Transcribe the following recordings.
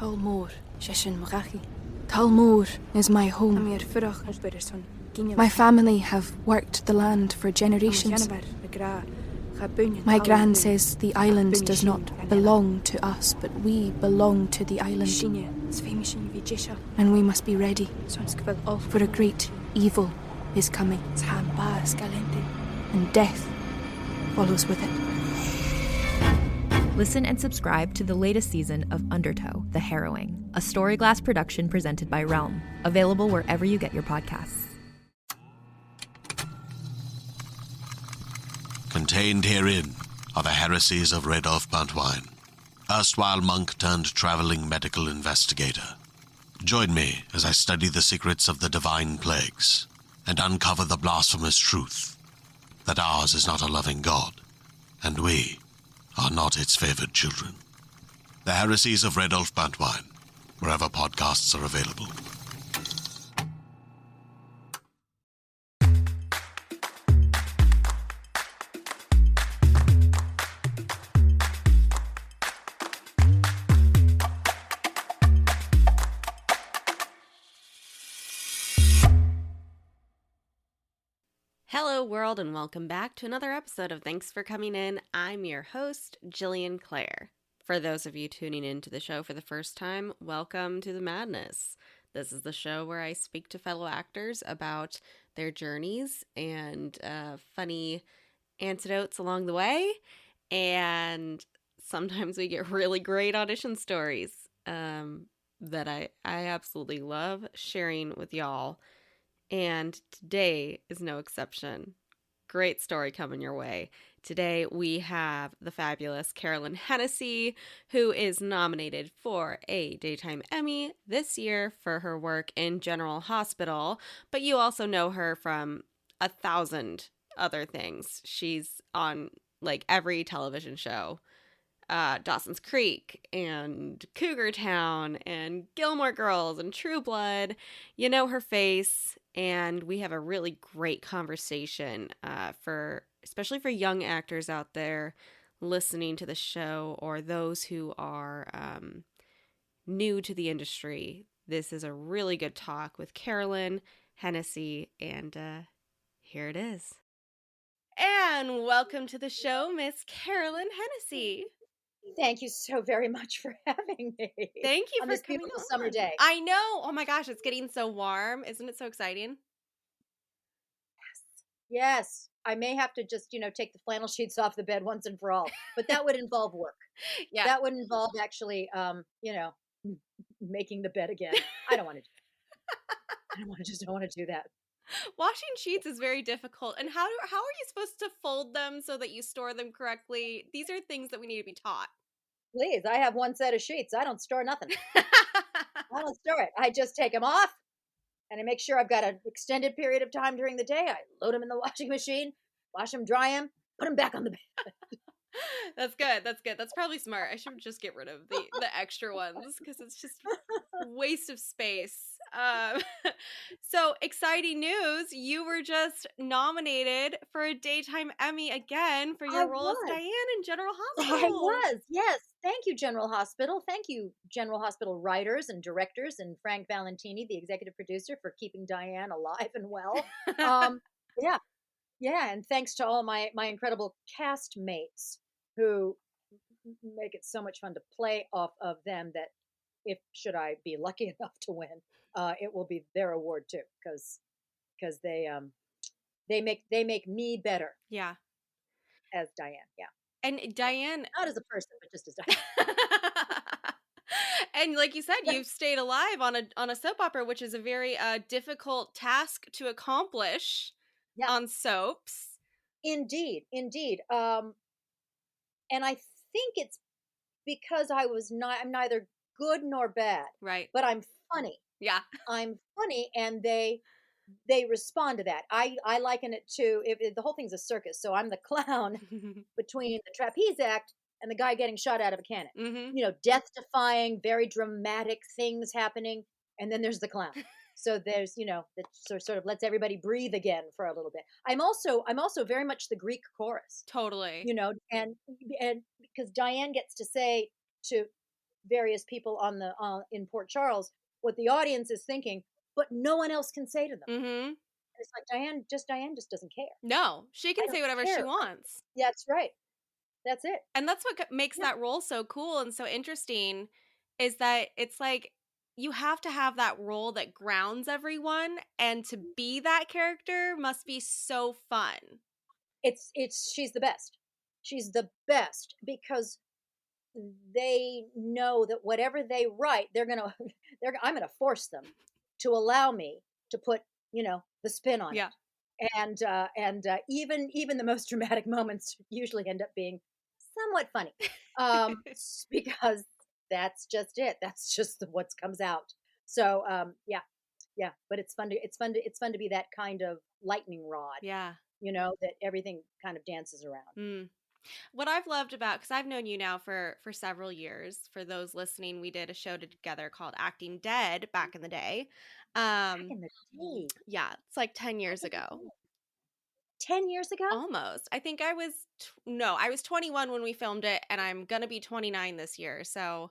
Talmor, Shishin Marachi. Talmor is my home. My family have worked the land for generations. My gran says the island does not belong to us, but we belong to the island. And we must be ready, for a great evil is coming. And death follows with it. Listen and subscribe to the latest season of Undertow, The Harrowing, a Storyglass production presented by Realm, available wherever you get your podcasts. Contained herein are the heresies of Radolf Buntwine, erstwhile monk turned traveling medical investigator. Join me as I study the secrets of the divine plagues and uncover the blasphemous truth that ours is not a loving God, and we are not its favored children. The heresies of Radolf Buntwine, wherever podcasts are available. Hello world, and welcome back to another episode of Thanks for Coming In. I'm your host, Jillian Clare. For those of you tuning into the show for the first time, welcome to the madness. This is the show where I speak to fellow actors about their journeys and funny anecdotes along the way. And sometimes we get really great audition stories that I absolutely love sharing with y'all. And today is no exception. Great story coming your way. Today we have the fabulous Carolyn Hennesy, who is nominated for a Daytime Emmy this year for her work in General Hospital, but you also know her from 1,000 other things. She's on like every television show. Dawson's Creek and Cougar Town and Gilmore Girls and True Blood. You know her face, and we have a really great conversation especially for young actors out there listening to the show or those who are new to the industry. This is a really good talk with Carolyn Hennesy, and here it is. And welcome to the show, Miss Carolyn Hennesy. Thank you so very much for having me. Thank you on for this coming beautiful on. Summer day. I know. Oh my gosh, it's getting so warm. Isn't it so exciting? Yes. I may have to just, take the flannel sheets off the bed once and for all, but that would involve work. Yeah. That would involve actually, making the bed again. I don't want to do that. Don't want to do that. Washing sheets is very difficult. And how are you supposed to fold them so that you store them correctly? These are things that we need to be taught. Please, I have one set of sheets. I don't store nothing. I don't store it. I just take them off, and I make sure I've got an extended period of time during the day. I load them in the washing machine, wash them, dry them, put them back on the bed. That's good. That's probably smart. I should just get rid of the extra ones because it's just a waste of space. So exciting news. You were just nominated for a Daytime Emmy again for your role as Diane in General Hospital. I was, yes. Thank you, General Hospital. Thank you, General Hospital writers and directors and Frank Valentini, the executive producer, for keeping Diane alive and well. Yeah, and thanks to all my incredible cast mates who make it so much fun to play off of them, that if should I be lucky enough to win, it will be their award too, because they make me better. Yeah. As Diane, yeah. And Diane, not as a person, but just as Diane. And like you said, you've stayed alive on a soap opera, which is a very difficult task to accomplish on soaps. Indeed. And I think it's because I'm neither good nor bad. Right. But I'm funny. Yeah. I'm funny, and they respond to that. I liken it to, if the whole thing's a circus, so I'm the clown between the trapeze act and the guy getting shot out of a cannon. Mm-hmm. Death-defying, very dramatic things happening, and then there's the clown. So there's, that sort of lets everybody breathe again for a little bit. I'm also very much the Greek chorus. Totally. And because Diane gets to say to various people on the in Port Charles what the audience is thinking, but no one else can say to them. Mm-hmm. It's like Diane just doesn't care. No, she I can don't say whatever she care. wants. Yeah, that's right. That's it. And that's what makes Yeah. that role so cool and so interesting is that it's like you have to have that role that grounds everyone, and to be that character must be so fun. She's the best. She's the best because they know that whatever they write, I'm gonna force them to allow me to put, the spin on Yeah. it. And even the most dramatic moments usually end up being somewhat funny, because that's just it. That's just what comes out. So yeah, yeah. But it's fun to be that kind of lightning rod. Yeah. That everything kind of dances around. Mm. What I've loved about, because I've known you now for several years. For those listening, we did a show together called Acting Dead back in the day. Back in the day, Yeah, it's like 10 years back in ago. the day. 10 years ago. Almost. I think I was no, I was 21 when we filmed it, and I'm gonna be 29 this year. So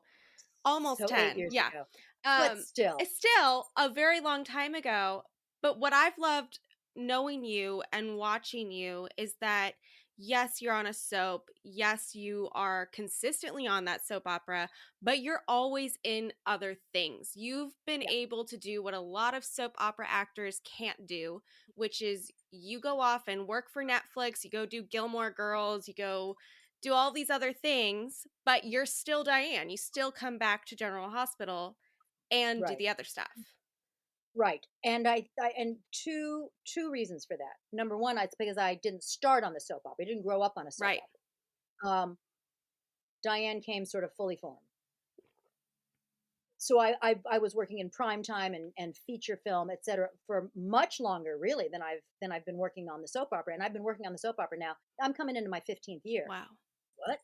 almost So 8 10. years Yeah. ago, but still, It's still a very long time ago. But what I've loved knowing you and watching you is that yes, you're on a soap. Yes, you are consistently on that soap opera, but you're always in other things. You've been yeah, able to do what a lot of soap opera actors can't do, which is you go off and work for Netflix, you go do Gilmore Girls, you go do all these other things, but you're still Diane. You still come back to General Hospital and do right, the other stuff. right. And and two reasons for that. Number one, it's because I didn't start on the soap opera. I didn't grow up on a soap Right. opera. Diane came sort of fully formed. So I was working in prime time and feature film, et cetera, for much longer, really, than I've been working on the soap opera. And I've been working on the soap opera now. I'm coming into my 15th year. Wow. What?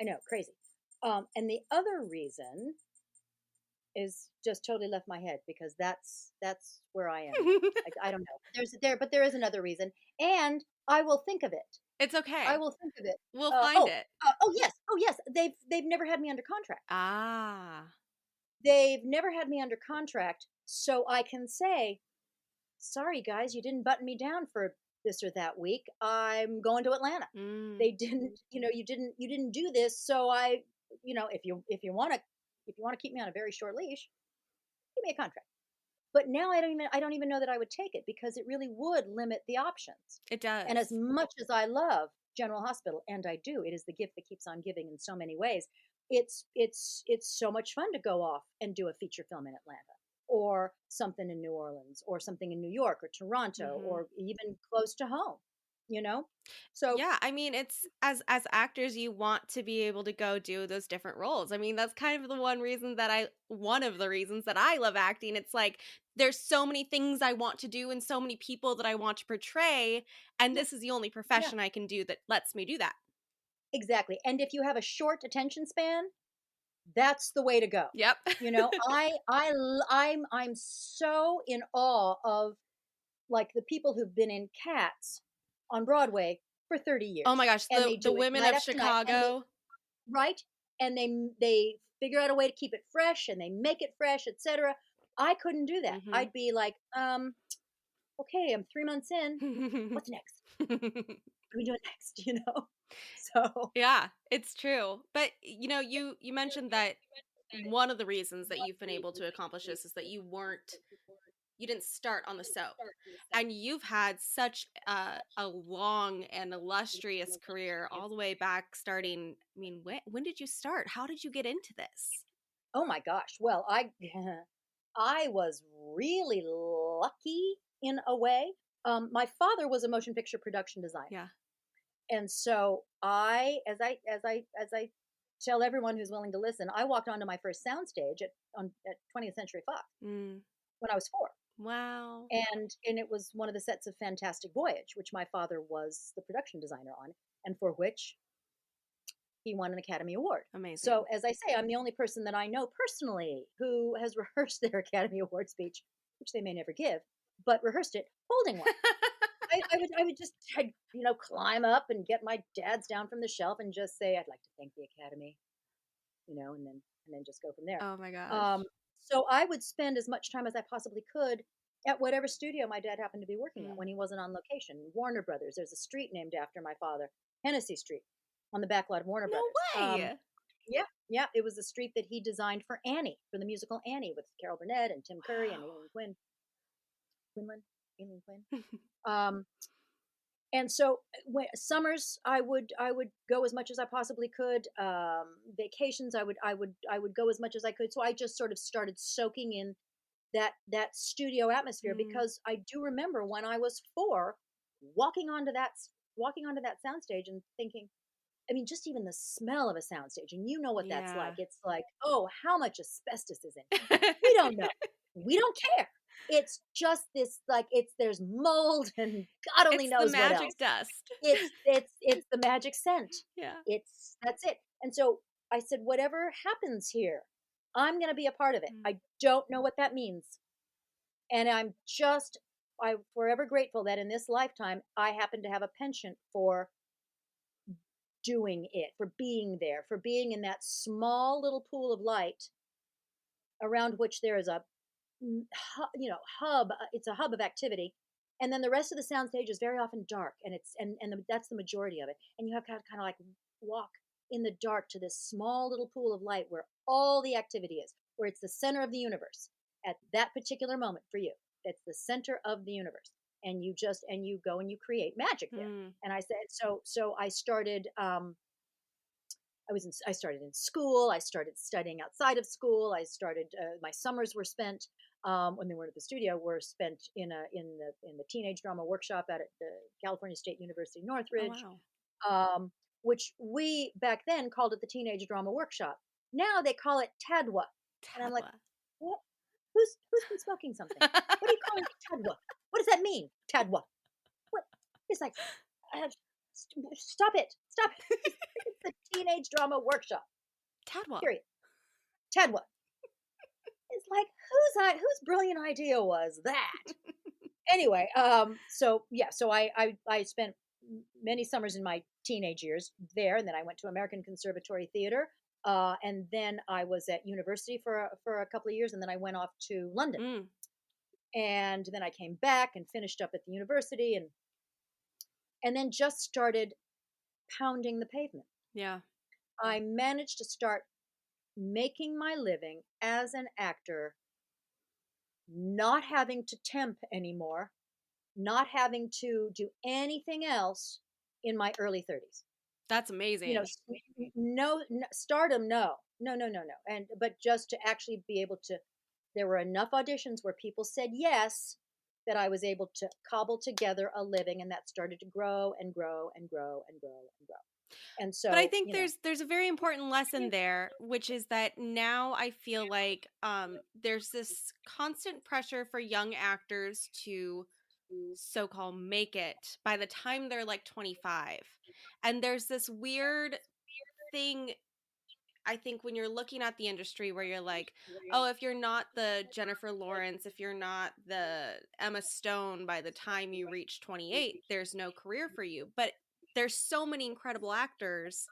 I know, crazy. And the other reason is just totally left my head because that's where I am now. I don't know. But there is another reason, and I will think of it. It's okay. I will think of it. We'll find it. Oh yes. They've never had me under contract. Ah. They've never had me under contract, so I can say, sorry guys, you didn't button me down for this or that week. I'm going to Atlanta. Mm. They didn't, you didn't do this, so if you want to keep me on a very short leash, give me a contract. But now I don't even know that I would take it because it really would limit the options. It does. And as much as I love General Hospital, and I do, it is the gift that keeps on giving in so many ways. It's so much fun to go off and do a feature film in Atlanta or something in New Orleans or something in New York or Toronto or even close to home, So yeah, I mean, it's as actors, you want to be able to go do those different roles. I mean, that's kind of one of the reasons that I love acting. It's like there's so many things I want to do and so many people that I want to portray, and yeah, this is the only yeah, profession I can do that lets me do that. exactly. And if you have a short attention span, that's the way to go. Yep. I'm so in awe of like the people who've been in Cats on Broadway for 30 years. Oh my gosh, and they the do it women night of after night, Chicago. right? And they figure out a way to keep it fresh and they make it fresh, etc. I couldn't do that. I'd be like, okay, I'm 3 months in. What's next? What are we doing next? So Yeah, it's true. But you mentioned that one of the reasons that you've been able to accomplish this is that you didn't start on the soap, and you've had such a long and illustrious career all the way back starting. I mean, when did you start? How did you get into this? oh my gosh. Well, I was really lucky in a way. My father was a motion picture production designer. Yeah. And so as I tell everyone who's willing to listen, I walked onto my first soundstage at 20th Century Fox when I was 4. Wow. And it was one of the sets of Fantastic Voyage, which my father was the production designer on, and for which he won an Academy Award. Amazing. So as I say, I'm the only person that I know personally who has rehearsed their Academy Award speech, which they may never give, but rehearsed it holding one. I would just climb up and get my dad's down from the shelf and just say, I'd like to thank the Academy, and and then just go from there. Oh my gosh. So I would spend as much time as I possibly could at whatever studio my dad happened to be working at when he wasn't on location. Warner Brothers. There's a street named after my father, Hennessy Street, on the back lot of Warner No Brothers. way. Yeah. It was the street that he designed for Annie, for the musical Annie, with Carol Burnett and Tim Curry and Aileen Quinn. And so when summers, I would go as much as I possibly could. Vacations, I would go as much as I could. So I just sort of started soaking in that studio atmosphere, because I do remember when I was 4, walking onto that soundstage and thinking, I mean, just even the smell of a soundstage, and you know what that's like. It's like, oh, how much asbestos is in here? We don't know. We don't care. It's just this, like, there's mold, and God only knows what else. It's the magic dust. It's the magic scent. Yeah. That's it. And so I said, whatever happens here, I'm going to be a part of it. I don't know what that means. And I'm forever grateful that in this lifetime, I happen to have a penchant for doing it, for being there, for being in that small little pool of light around which there is a hub. It's a hub of activity, and then the rest of the soundstage is very often dark, and that's the majority of it. And you have to kind of like walk in the dark to this small little pool of light where all the activity is, where it's the center of the universe at that particular moment for you. That's the center of the universe, and you go and you create magic there. And I said, so I started. I started in school. I started studying outside of school. I started. My summers were spent when they weren't at the studio. Were spent in the teenage drama workshop at the California State University Northridge, which we back then called it the Teenage Drama Workshop. Now they call it TADWA. And I'm like, what? Who's been smoking something? What are you calling it TADWA? What does that mean, TADWA? What? It's like, stop it. It's the Teenage Drama Workshop. TADWA. Period. TADWA. It's like, whose brilliant idea was that? Anyway, so I spent many summers in my teenage years there, and then I went to American Conservatory Theater, and then I was at university for a couple of years, and then I went off to London, and then I came back and finished up at the university, and then just started pounding the pavement. Yeah. I managed to start making my living as an actor, not having to temp anymore, not having to do anything else in my early 30s. That's amazing. No stardom, no. But just to actually be able to, there were enough auditions where people said yes, that I was able to cobble together a living, and that started to grow and grow and grow and grow and grow. And so, but I think there's a very important lesson there, which is that now I feel like there's this constant pressure for young actors to so-called make it by the time they're like 25. And there's this weird thing, I think, when you're looking at the industry where you're like, oh, if you're not the Jennifer Lawrence, if you're not the Emma Stone by the time you reach 28, there's no career for you. But there's so many incredible actors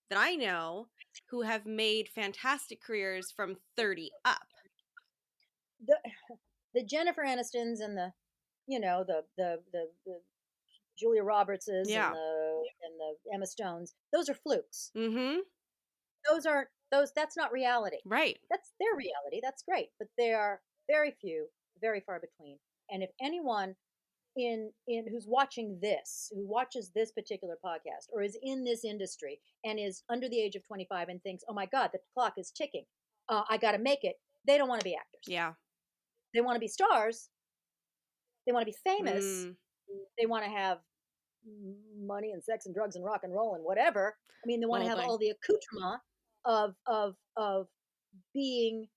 that I know who have made fantastic careers from 30 up. The Jennifer Anistons and the Julia Robertses and the Emma Stones, those are flukes. Mm-hmm. That's not reality. Right. That's their reality. That's great. But they are very few, very far between. And if anyone who's watching this, who watches this particular podcast, or is in this industry and is under the age of 25 and thinks, oh my God, the clock is ticking, I got to make it, they don't want to be actors. Yeah. They want to be stars. They want to be famous. They want to have money and sex and drugs and rock and roll and whatever. I mean, they want to have all the accoutrement of being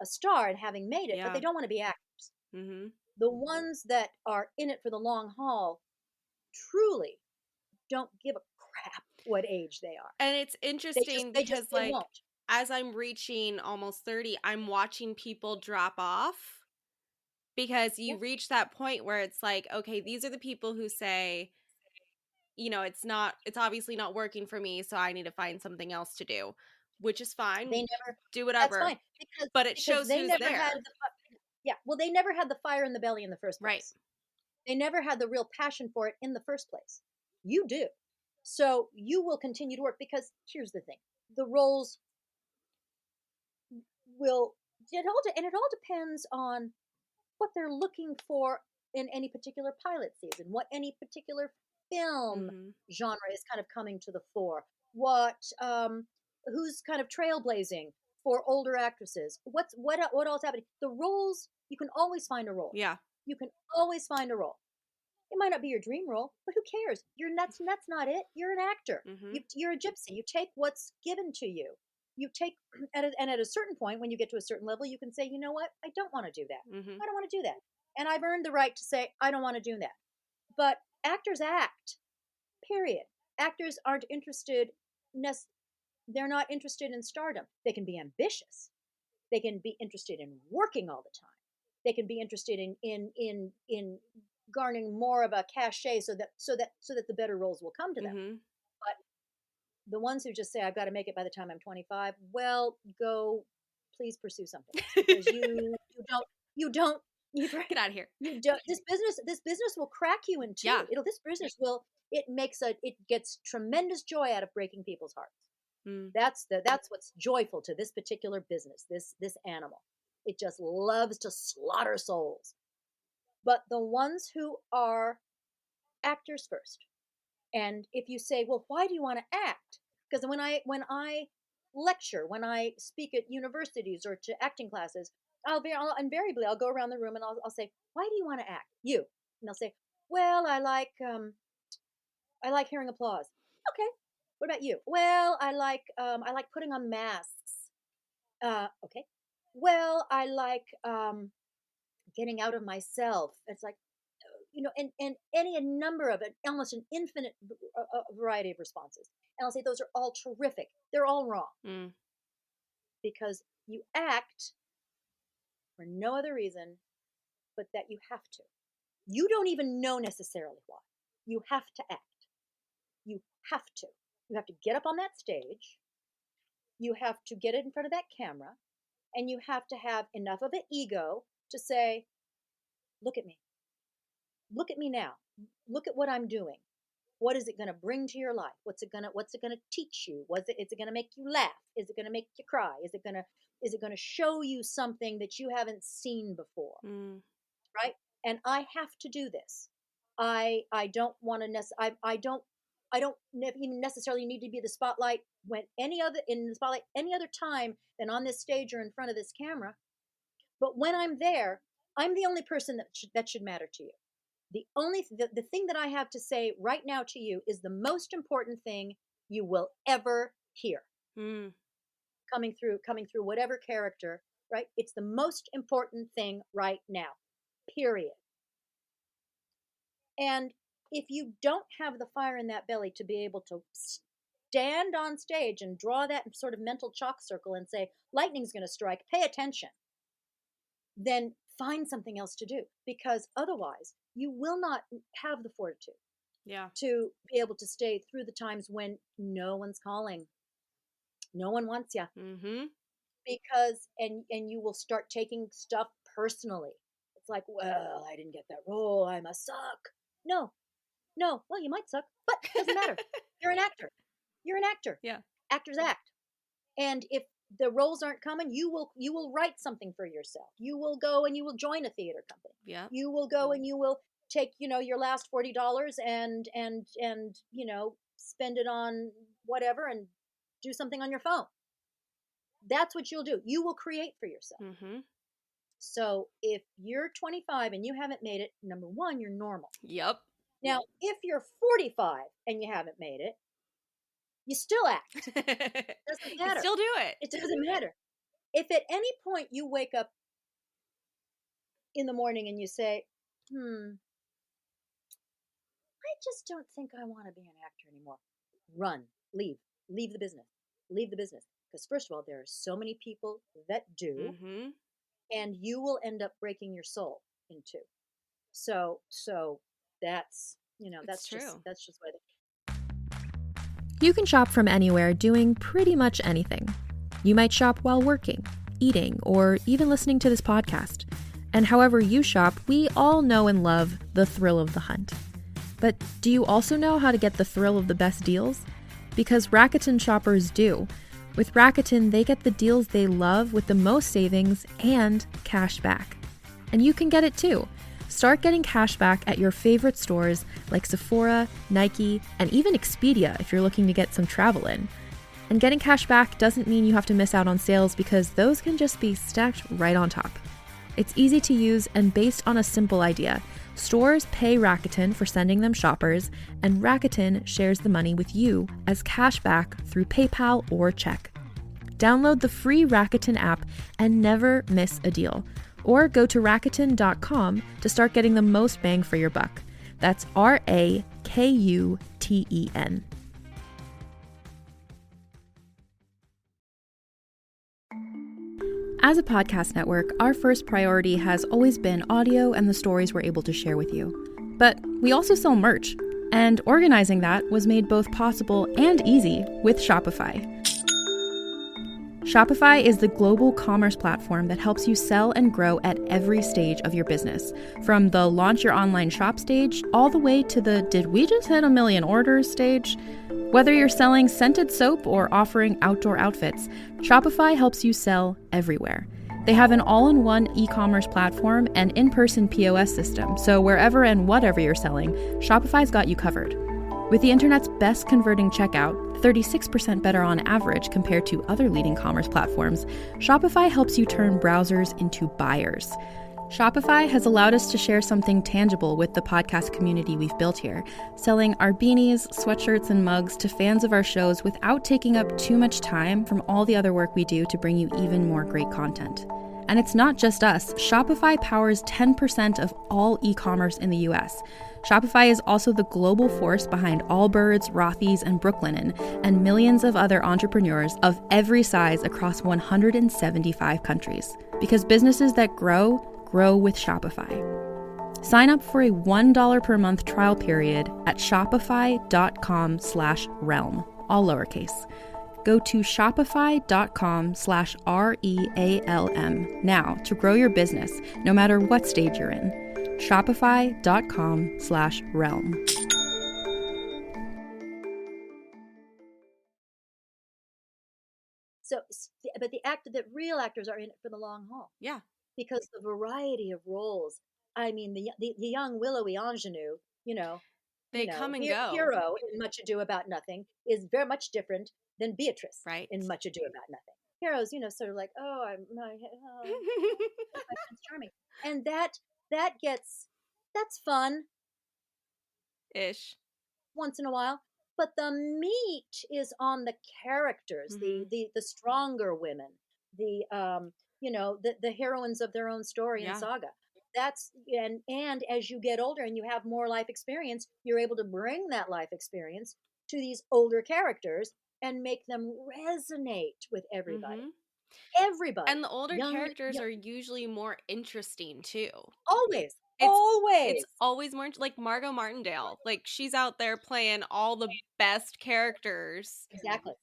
a star and having made it, but they don't want to be actors. Mm-hmm. The ones that are in it for the long haul truly don't give a crap what age they are. And it's interesting because as I'm reaching almost 30, I'm watching people drop off, because you reach that point where it's like, okay, these are the people who say, it's obviously not working for me, so I need to find something else to do. which is fine. They never do whatever. That's fine but it because shows they who's never there. had they never had the fire in the belly in the first place. Right. They never had the real passion for it in the first place. You do. So you will continue to work because here's the thing. The roles it all depends on what they're looking for in any particular pilot season, what any particular film genre is kind of coming to the fore, who's kind of trailblazing for older actresses, what else happening. The roles, you can always find a role. Yeah. You can always find a role. It might not be your dream role, but who cares? That's not it. You're an actor. You're a gypsy. You take what's given to you. You take, at a certain point, when you get to a certain level, you can say, you know what? I don't want to do that. I don't want to do that. And I've earned the right to say, I don't want to do that. But actors act, period. Actors aren't interested, they're not interested in stardom. They can be ambitious. They can be interested in working all the time. They can be interested in garnering more of a cachet so that the better roles will come to them. But the ones who just say, I've got to make it by the time I'm 25, well, please pursue something else, because you don't get out of here. You don't. This business will crack you in two. Yeah. It gets tremendous joy out of breaking people's hearts. That's what's joyful to this particular business, this animal. It just loves to slaughter souls. But the ones who are actors first, and if you say, well, why do you want to act? Because when I lecture, when I speak at universities or to acting classes, invariably I'll go around the room and I'll say, why do you want to act? You. And they'll say, well, I like hearing applause. Okay. What about you? Well, I like putting on masks. Okay. Well, I like getting out of myself. It's like, and a number of it, almost an infinite variety of responses. And I'll say those are all terrific. They're all wrong. Because you act for no other reason but that you have to. You don't even know necessarily why. You have to act. You have to. You have to get up on that stage. You have to get it in front of that camera. And you have to have enough of an ego to say, look at me. Look at me now. Look at what I'm doing. What is it going to bring to your life? What's it going to teach you? Is it going to make you laugh? Is it going to make you cry? Is it going to show you something that you haven't seen before? Right? And I have to do this. I don't want to I don't even necessarily need to be the spotlight any other time than on this stage or in front of this camera. But when I'm there, I'm the only person that should matter to you. The thing that I have to say right now to you is the most important thing you will ever hear. Coming through whatever character, right? It's the most important thing right now, period. And if you don't have the fire in that belly to be able to stand on stage and draw that sort of mental chalk circle and say, lightning's going to strike, pay attention, then find something else to do, because otherwise you will not have the fortitude to be able to stay through the times when no one's calling. No one wants you. Because, and you will start taking stuff personally. It's like, well, I didn't get that role, I must suck. No, well, you might suck, but it doesn't matter. You're an actor. Yeah. Actors act. And if the roles aren't coming, you will write something for yourself. You will go and you will join a theater company. Yeah. You will go and you will take, your last $40 and spend it on whatever and do something on your phone. That's what you'll do. You will create for yourself. So if you're 25 and you haven't made it, number one, you're normal. Yep. Now, if you're 45 and you haven't made it, you still act. It doesn't matter. You still do it. It doesn't matter. If at any point you wake up in the morning and you say, I just don't think I want to be an actor anymore. Run, leave the business. Because first of all, there are so many people that do, and you will end up breaking your soul in two. So that's, that's true. That's just what You can shop from anywhere doing pretty much anything. You might shop while working, eating, or even listening to this podcast. And however you shop, we all know and love the thrill of the hunt. But do you also know how to get the thrill of the best deals? Because Rakuten shoppers do. With Rakuten, they get the deals they love with the most savings and cash back. And you can get it too. Start getting cash back at your favorite stores like Sephora, Nike, and even Expedia if you're looking to get some travel in. And getting cash back doesn't mean you have to miss out on sales because those can just be stacked right on top. It's easy to use and based on a simple idea. Stores pay Rakuten for sending them shoppers, and Rakuten shares the money with you as cash back through PayPal or check. Download the free Rakuten app and never miss a deal. Or go to Rakuten.com to start getting the most bang for your buck. That's Rakuten. As a podcast network, our first priority has always been audio and the stories we're able to share with you. But we also sell merch, and organizing that was made both possible and easy with Shopify. Shopify is the global commerce platform that helps you sell and grow at every stage of your business, from the launch your online shop stage all the way to the did we just hit 1 million orders stage. Whether you're selling scented soap or offering outdoor outfits, Shopify helps you sell everywhere. They have an all-in-one e-commerce platform and in-person POS system, so wherever and whatever you're selling, Shopify's got you covered. With the internet's best converting checkout, 36% better on average compared to other leading commerce platforms, Shopify helps you turn browsers into buyers. Shopify has allowed us to share something tangible with the podcast community we've built here, selling our beanies, sweatshirts, and mugs to fans of our shows without taking up too much time from all the other work we do to bring you even more great content. And it's not just us. Shopify powers 10% of all e-commerce in the US. Shopify is also the global force behind Allbirds, Rothy's, and Brooklinen, and millions of other entrepreneurs of every size across 175 countries. Because businesses that grow with Shopify. Sign up for a $1 per month trial period at shopify.com/realm, all lowercase. Go to shopify.com/REALM now to grow your business, no matter what stage you're in. Shopify.com/realm. So, but the real actors are in it for the long haul. Yeah. Because the variety of roles. I mean, the young willowy ingenue, They come and go. Hero in Much Ado About Nothing is very much different than Beatrice Right. in Much Ado About Nothing. Heroes, sort of like, Prince Charming, and that's fun Ish. once in a while. But the meat is on the characters, the stronger women, the the heroines of their own story and saga. That's and as you get older and you have more life experience, you're able to bring that life experience to these older characters and make them resonate with everybody. Everybody. And the older characters are usually more interesting too. Always. It's always more like Margot Martindale. Like she's out there playing all the best characters. Exactly.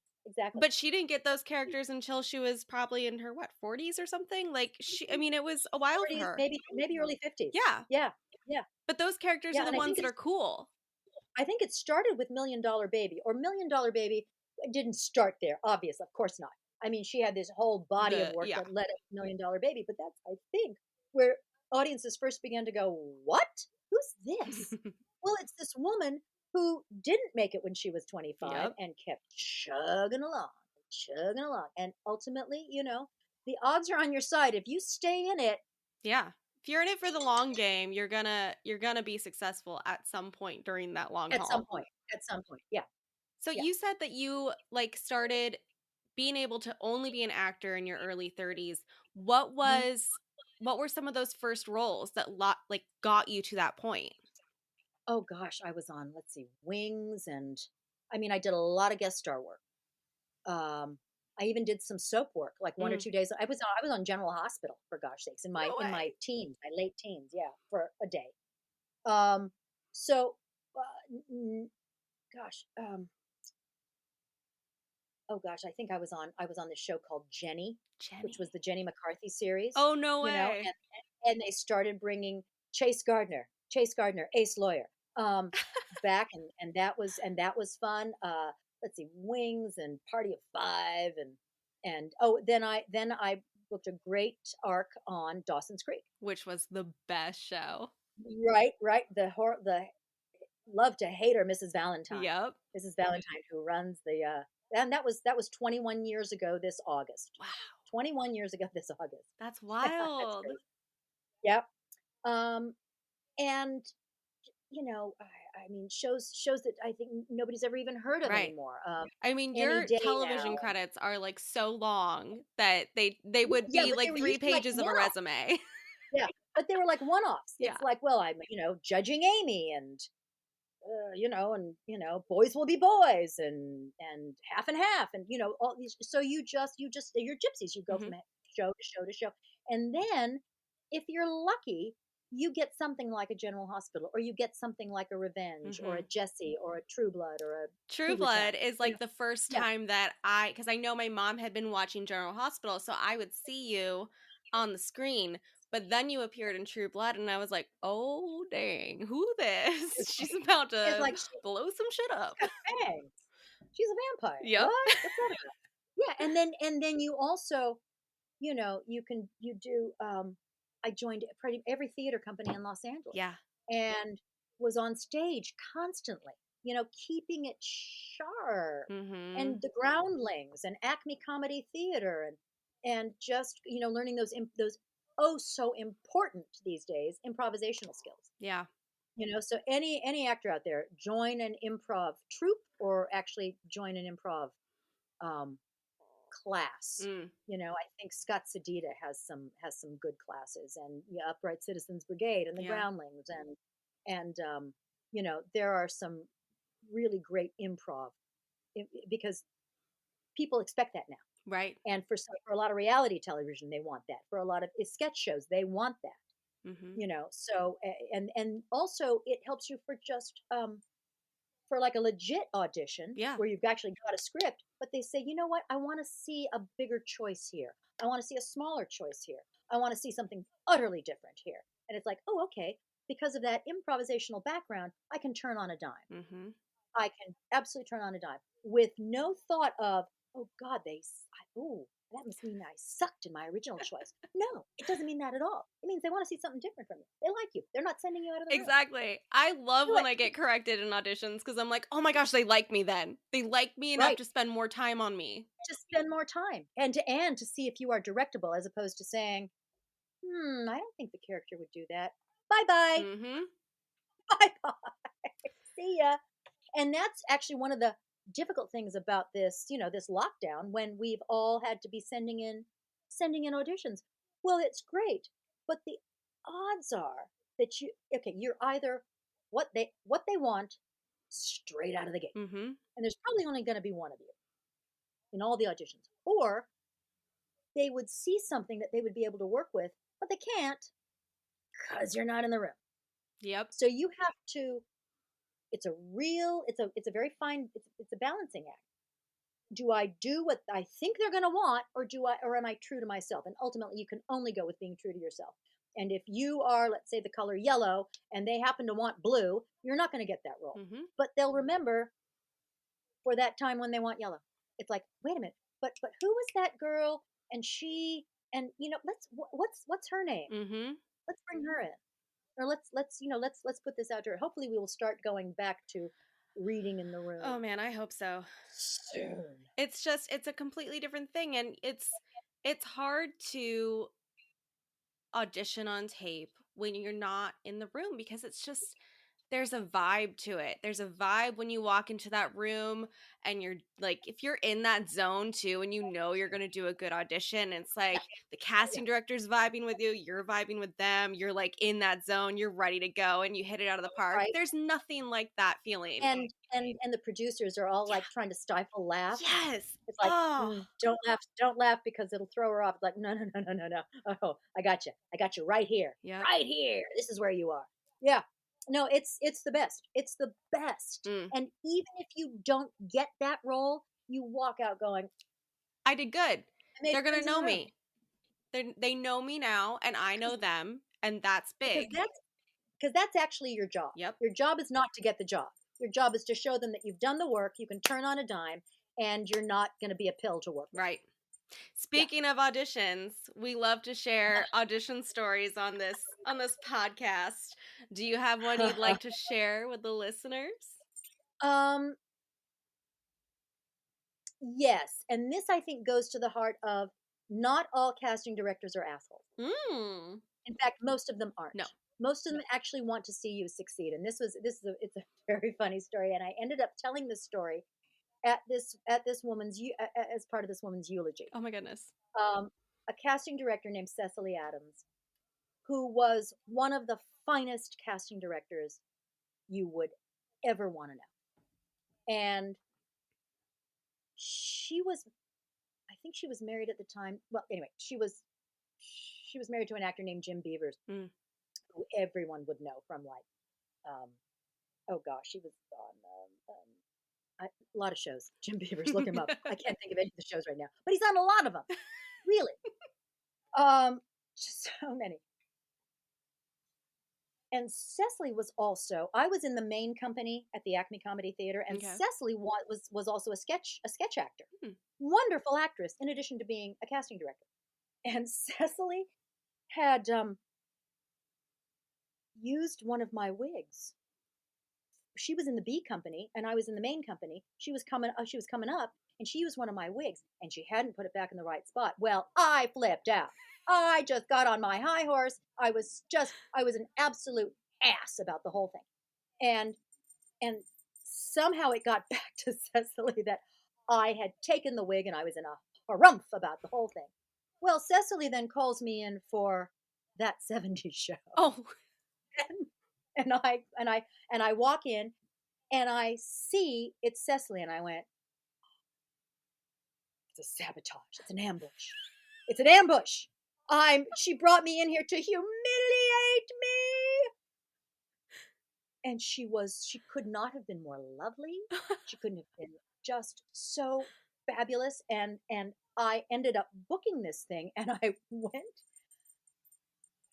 But she didn't get those characters until she was probably in her 40s or something. Like it was a while 40s, for her. Maybe early 50s. Yeah. Yeah. But those characters are the ones that are cool. I think it started with $1 Million Baby, or $1 Million Baby didn't start there, obviously, of course not. I mean, she had this whole body of work that led up to $1 Million Baby, but that's, I think, where audiences first began to go, what? Who's this? Well, it's this woman who didn't make it when she was 25 and kept chugging along. And ultimately, the odds are on your side. If you stay in it. Yeah. If you're in it for the long game, you're gonna be successful at some point during that long haul. At some point. Yeah. So you said that you started being able to only be an actor in your early 30s. What were some of those first roles that got you to that point? Oh gosh, I was on, let's see, Wings, and I mean, I did a lot of guest star work. I even did some soap work, like 1 or 2 days. I was on General Hospital, for gosh sakes, in my teens, my late teens, for a day. oh gosh, I think I was on this show called Jenny, which Jenny. was the Jenny McCarthy series, Oh, no you know, way. and they started bringing Chase Gardner, ace lawyer, back, and that was fun. Let's see, Wings and Party of Five, and oh, then I booked a great arc on Dawson's Creek. Which was the best show. Right. The love to hate her, Mrs. Valentine. Yep. Mrs. Valentine, who runs the and that was 21 years ago this August. Wow. 21 years ago this August. That's That's wild. crazy. Yep. Um, and you know, I mean, shows that I think nobody's ever even heard of Right. anymore. I mean, Any your day television now. credits are like so long that they would Yeah, be but they like were 3 usually like pages of a one-offs. resume. Yeah, but they were like one-offs. Yeah. It's like, well, I'm judging Amy, and boys will be boys, and half, and all these. So you're gypsies. You go Mhm. from show to show to show, and then if you're lucky, you get something like a General Hospital, or you get something like a Revenge, or a Mhm. Jesse, or a True Blood, or a True Cougar Town. Blood is like the first Yeah, time that because I know my mom had been watching General Hospital, so I would see you on the screen, but then you appeared in True Blood, and I was like, oh, dang, who this? it's She's about it's to like blow some shit up. got fangs. She's a vampire. Yep. What? What's that about? Yeah, and then you also, you do. I joined pretty every theater company in Los Angeles, Yeah. and was on stage constantly. Keeping it sharp, Mhm. and the Groundlings, and Acme Comedy Theater, and just learning those oh so important these days improvisational skills. Yeah. So any actor out there, join an improv troupe, or actually join an improv um, class. Mm. I think Scott Sedita has some good classes, and Upright Citizens Brigade, and the Yeah. Groundlings, and there are some really great improv, because people expect that now, Right. and for a lot of reality television, they want that. For a lot of sketch shows, they want that. Mhm. So and also it helps you for like a legit audition, Yeah. where you've actually got a script, but they say, you know what, I want to see a bigger choice here, I want to see a smaller choice here, I want to see something utterly different here. And it's like, oh, okay, because of that improvisational background, I can turn on a dime. Mhm. I can absolutely turn on a dime with no thought of, oh God, oh, that must mean I sucked in my original choice. No, it doesn't mean that at all. It means they want to see something different from you. They like you. They're not sending you out of the room. Exactly. I love Do when it. I get corrected in auditions because I'm like, oh my gosh, they like me then. They like me enough Right. to spend more time on me. To spend more time, and to see if you are directable, as opposed to saying, I don't think the character would do that. Bye bye. Mhm. Bye bye. See ya. And that's actually one of the difficult things about this lockdown, when we've all had to be sending in auditions. Well, it's great, but the odds are that you're either what they want straight out of the gate. Mhm. And there's probably only going to be one of you in all the auditions. Or they would see something that they would be able to work with, but they can't because you're not in the room. Yep. So you have to. It's a very fine. It's a balancing act. Do I do what I think they're going to want, or am I true to myself? And ultimately, you can only go with being true to yourself. And if you are, let's say, the color yellow, and they happen to want blue, you're not going to get that role. Mhm. But they'll remember for that time when they want yellow. It's like, wait a minute, but who was that girl? And she, and what's her name? Mhm. Let's bring her in, or let's put this out to her. Hopefully, we will start going back to reading in the room Oh man, I hope so. soon. It's a completely different thing, and it's hard to audition on tape when you're not in the room because it's just there's a vibe to it. There's a vibe when you walk into that room and you're like, if you're in that zone too and you know you're going to do a good audition, it's like the casting director's vibing with you, you're vibing with them, you're like in that zone, you're ready to go and you hit it out of the park. Right. There's nothing like that feeling. And the producers are all like trying to stifle laughs. Yes. It's like, Oh, don't laugh because it'll throw her off. It's like, no. Oh, I got you right here, yeah. right here. This is where you are. Yeah. No, it's the best. It's the best. Mm. And even if you don't get that role, you walk out going, I did good. made They're going to friends in know the room. me. They know me now, and I know them, and that's big. Because that's actually your job. Yep. Your job is not to get the job. Your job is to show them that you've done the work, you can turn on a dime, and you're not going to be a pill to work with. Right. Speaking of auditions, we love to share audition stories on this podcast. Do you have one you'd like to share with the listeners? Yes, and this I think goes to the heart of not all casting directors are assholes. Mm. In fact, most of them aren't. No. Most of them actually want to see you succeed. And it's a very funny story. And I ended up telling this story at this woman's as part of this woman's eulogy. Oh my goodness. A casting director named Cecily Adams, who was one of the finest casting directors you would ever want to know. And I think she was married at the time. Well, anyway, she was married to an actor named Jim Beavers, who everyone would know from oh gosh, he was on a lot of shows. Jim Beavers, look him up. I can't think of any of the shows right now, but he's on a lot of them. Really, just so many. And Cecily was also. I was in the main company at the Acme Comedy Theater, and Cecily was also a sketch actor. Wonderful actress, in addition to being a casting director. And Cecily had used one of my wigs. She was in the B company, and I was in the main company. She was coming up, and she used one of my wigs, and she hadn't put it back in the right spot. Well, I flipped out. I just got on my high horse. I was an absolute ass about the whole thing. And somehow it got back to Cecily that I had taken the wig and I was in a harumph about the whole thing. Well, Cecily then calls me in for That 70s Show. Oh. And I walk in and I see it's Cecily, and I went, it's a sabotage. It's an ambush. It's an ambush. She brought me in here to humiliate me. And she could not have been more lovely. She couldn't have been just so fabulous. And I ended up booking this thing, and I went,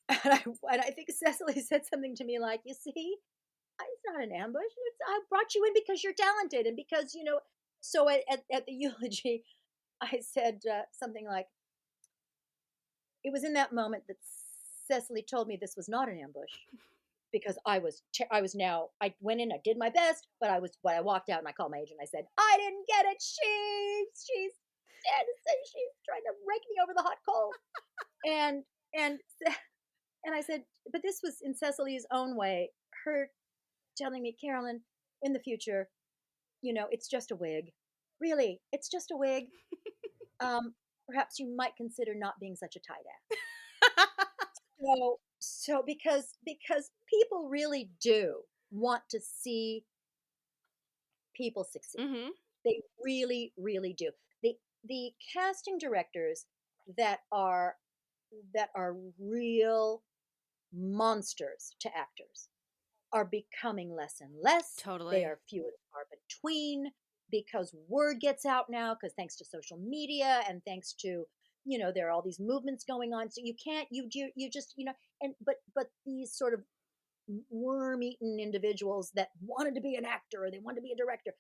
and I think Cecily said something to me like, you see, it's not an ambush. I brought you in because you're talented, and because, so at the eulogy, I said something like, it was in that moment that Cecily told me this was not an ambush, because I went in, I did my best, but I walked out and I called my agent. I said, I didn't get it. She's trying to rake me over the hot coals. And I said, but this was in Cecily's own way, her telling me, Carolyn, in the future, it's just a wig. Really, it's just a wig. Perhaps you might consider not being such a tight ass. So because people really do want to see people succeed. Mm-hmm. They really, really do. The casting directors that are real monsters to actors are becoming less and less. Totally. They are few and far between, because word gets out now, because thanks to social media and thanks to, there are all these movements going on. So you can't, you just, but these sort of worm-eaten individuals that wanted to be an actor or they wanted to be a director,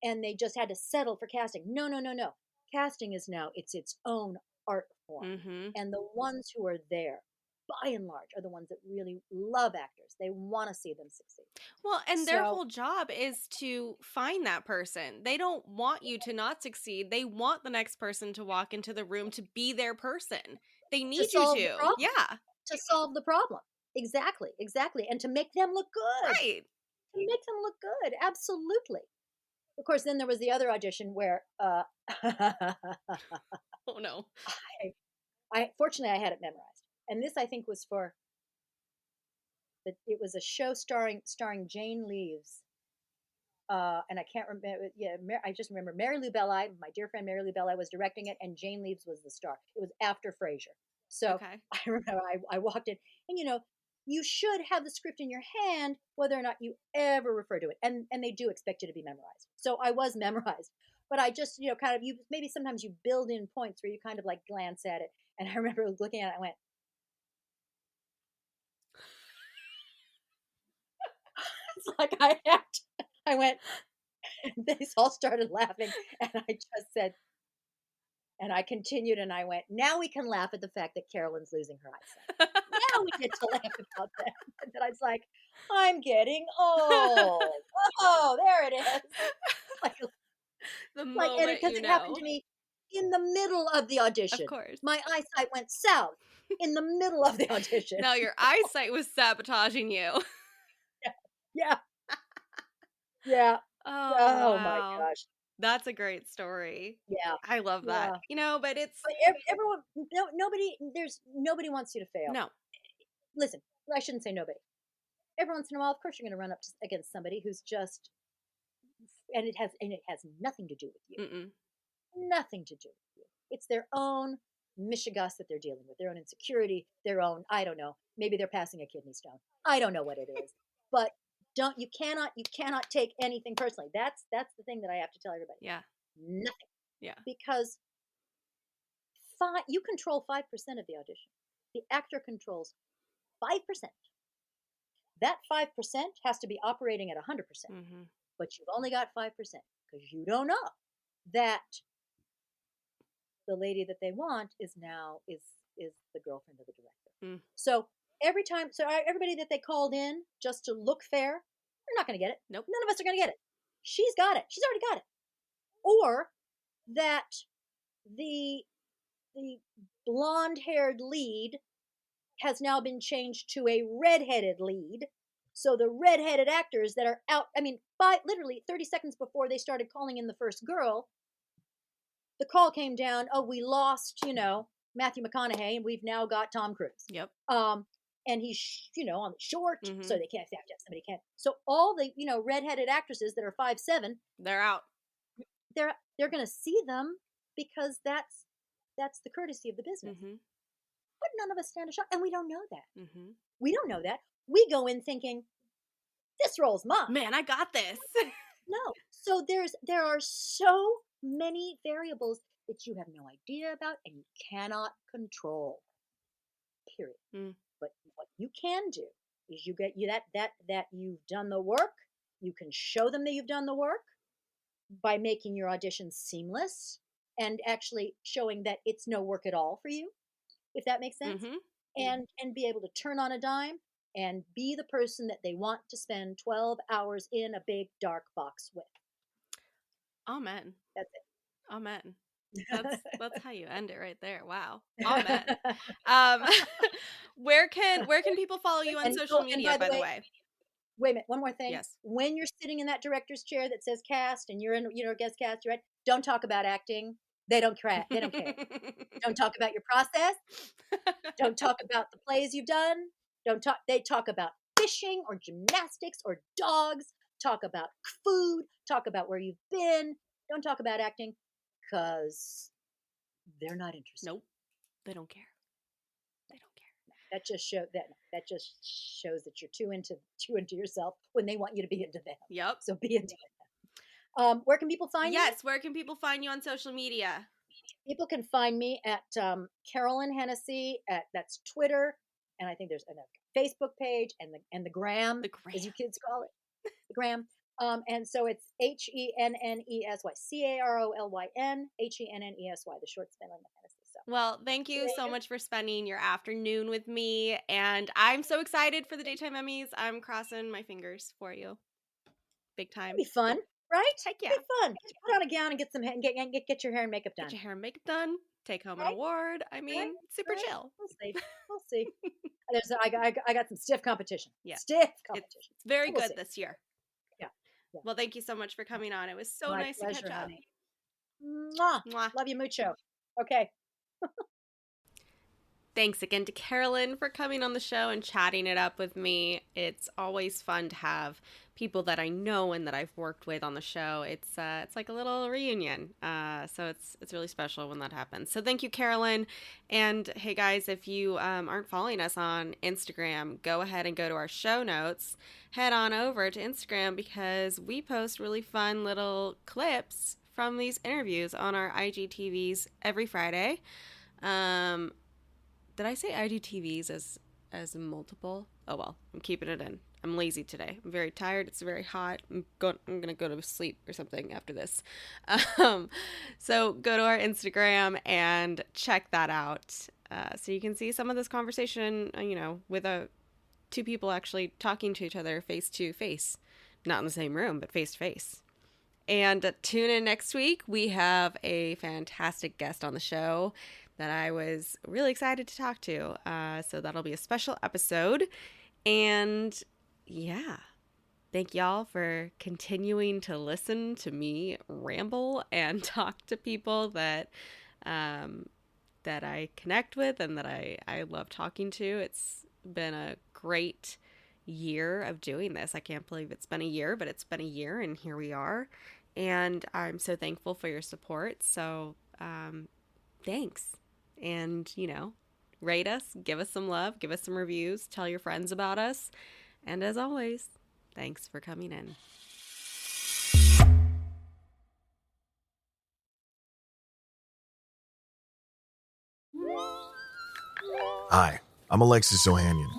and they just had to settle for casting. No. Casting is now, it's its own art form. Mm-hmm. And the ones who are there, by and large, are the ones that really love actors. They want to see them succeed. Well, and their whole job is to find that person. They don't want you to not succeed. They want the next person to walk into the room to be their person. They need you to. Yeah. To solve the problem. Exactly. And to make them look good. Right. To make them look good. Absolutely. Of course, then there was the other audition where oh no. Fortunately I had it memorized. And this, I think, was it was a show starring Jane Leaves. And I can't remember. Yeah, I just remember Mary Lou Belli, my dear friend Mary Lou Belli, was directing it, and Jane Leaves was the star. It was after Frasier. So I remember I walked in, and you should have the script in your hand, whether or not you ever refer to it. And they do expect you to be memorized. So I was memorized. but I just, kind of, maybe sometimes you build in points where you kind of like glance at it. And I remember looking at it, I went, it's like I went, and they all started laughing. And I just said, and I continued and I went, now we can laugh at the fact that Carolyn's losing her eyesight. Now we get to laugh about that. And then I was like, I'm getting old. Oh, there it is. Like, The and moment because it happened to me in the middle of the audition. Of course. My eyesight went south in the middle of the audition. Now your eyesight was sabotaging you. Yeah. Yeah. Oh, my wow. gosh. That's a great story. Yeah. I love that. But it's... But everyone, nobody wants you to fail. No. Listen, I shouldn't say nobody. Every once in a while, of course, you're going to run up against somebody who's just, and it has nothing to do with you. Mm-mm. Nothing to do with you. It's their own mishigas that they're dealing with, their own insecurity, their own, I don't know, maybe they're passing a kidney stone. I don't know what it is. But you cannot take anything personally. That's the thing that I have to tell everybody. Yeah. Nothing. Yeah. Because you control 5% of the audition. The actor controls 5%. That 5% has to be operating at 100%. Mm-hmm. But you've only got 5% because you don't know that the lady that they want is the girlfriend of the director. So everybody that they called in just to look fair, they're not going to get it. Nope. None of us are going to get it. She's got it. She's already got it. Or that the blonde-haired lead has now been changed to a redheaded lead. So the redheaded actors that are out, by literally 30 seconds before they started calling in the first girl, the call came down, we lost, Matthew McConaughey, and we've now got Tom Cruise. Yep. And he's, on the short, Mm-hmm. so they have to have somebody can't. So all the, redheaded actresses that are 5'7", they're out. They're going to see them because that's the courtesy of the business. Mm-hmm. But none of us stand a shot, and we don't know that. Mm-hmm. We don't know that. We go in thinking, this role's mine. Man, I got this. No. So there are so many variables that you have no idea about and you cannot control. Period. But what you can do is you get that you've done the work. You can show them that you've done the work by making your audition seamless and actually showing that it's no work at all for you, if that makes sense. Mm-hmm. And be able to turn on a dime and be the person that they want to spend 12 hours in a big dark box with. Amen. That's it. Amen. That's how you end it right there. Wow. Amen. Where can people follow you on social media, by the way? Wait a minute, one more thing. Yes. When you're sitting in that director's chair that says cast and you're in, guest cast, you're right. Don't talk about acting. They don't care. They don't care. Don't talk about your process. Don't talk about the plays you've done. They talk about fishing or gymnastics or dogs. Talk about food. Talk about where you've been. Don't talk about acting because they're not interested. Nope. They don't care. They don't care. That just shows that you're too into yourself when they want you to be into them. Yep. So be into them. Where can people find you? Yes, where can people find you on social media? People can find me at Carolyn Hennesy that's Twitter, and I think there's a Facebook page and the Gram, as you kids call it, the Gram. And so it's HENNESY, CAROLYN, HENNESY, the short spelling of Hennessy. So. Well, thank you so much for spending your afternoon with me, and I'm so excited for the Daytime Emmys. I'm crossing my fingers for you, big time. It'll be fun, right? Heck yeah, it'll be fun. Put on a gown and get your hair and makeup done. Get your hair and makeup done. Take home an award. I mean, super chill. We'll see. I got some stiff competition. Yeah, stiff competition. It's very good this year. Yeah. Well, thank you so much for coming on. It was so My nice pleasure, to catch up. honey. Mwah. Mwah. Love you mucho. Okay. Thanks again to Carolyn for coming on the show and chatting it up with me. It's always fun to have people that I know and that I've worked with on the show. It's like a little reunion. So it's really special when that happens. So thank you, Carolyn. And hey guys, if you aren't following us on Instagram, go ahead and go to our show notes. Head on over to Instagram because we post really fun little clips from these interviews on our IGTVs every Friday. Did I say IGTVs as multiple? Oh well, I'm keeping it in. I'm lazy today. I'm very tired. It's very hot. I'm gonna go to sleep or something after this. So go to our Instagram and check that out, so you can see some of this conversation, with two people actually talking to each other face to face, not in the same room, but face to face. And tune in next week. We have a fantastic guest on the show that I was really excited to talk to. So that'll be a special episode. And yeah, thank y'all for continuing to listen to me ramble and talk to people that I connect with and that I love talking to. It's been a great year of doing this. I can't believe it's been a year, but it's been a year and here we are. And I'm so thankful for your support. So thanks. And, rate us, give us some love, give us some reviews, tell your friends about us. And as always, thanks for coming in. Hi, I'm Alexis Ohanian.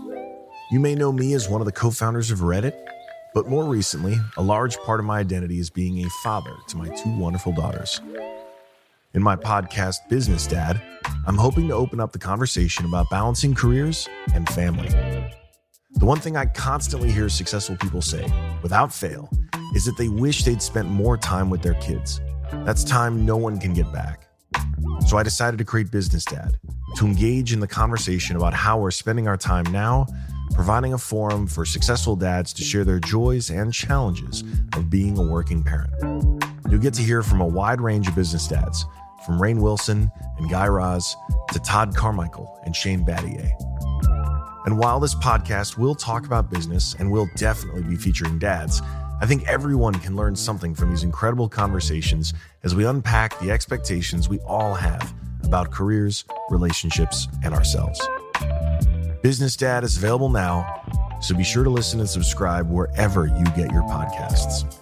You may know me as one of the co-founders of Reddit, but more recently, a large part of my identity is being a father to my two wonderful daughters. In my podcast, Business Dad, I'm hoping to open up the conversation about balancing careers and family. The one thing I constantly hear successful people say, without fail, is that they wish they'd spent more time with their kids. That's time no one can get back. So I decided to create Business Dad, to engage in the conversation about how we're spending our time now, providing a forum for successful dads to share their joys and challenges of being a working parent. You'll get to hear from a wide range of business dads, from Rainn Wilson and Guy Raz to Todd Carmichael and Shane Battier. And while this podcast will talk about business and will definitely be featuring dads, I think everyone can learn something from these incredible conversations as we unpack the expectations we all have about careers, relationships, and ourselves. Business Dad is available now, so be sure to listen and subscribe wherever you get your podcasts.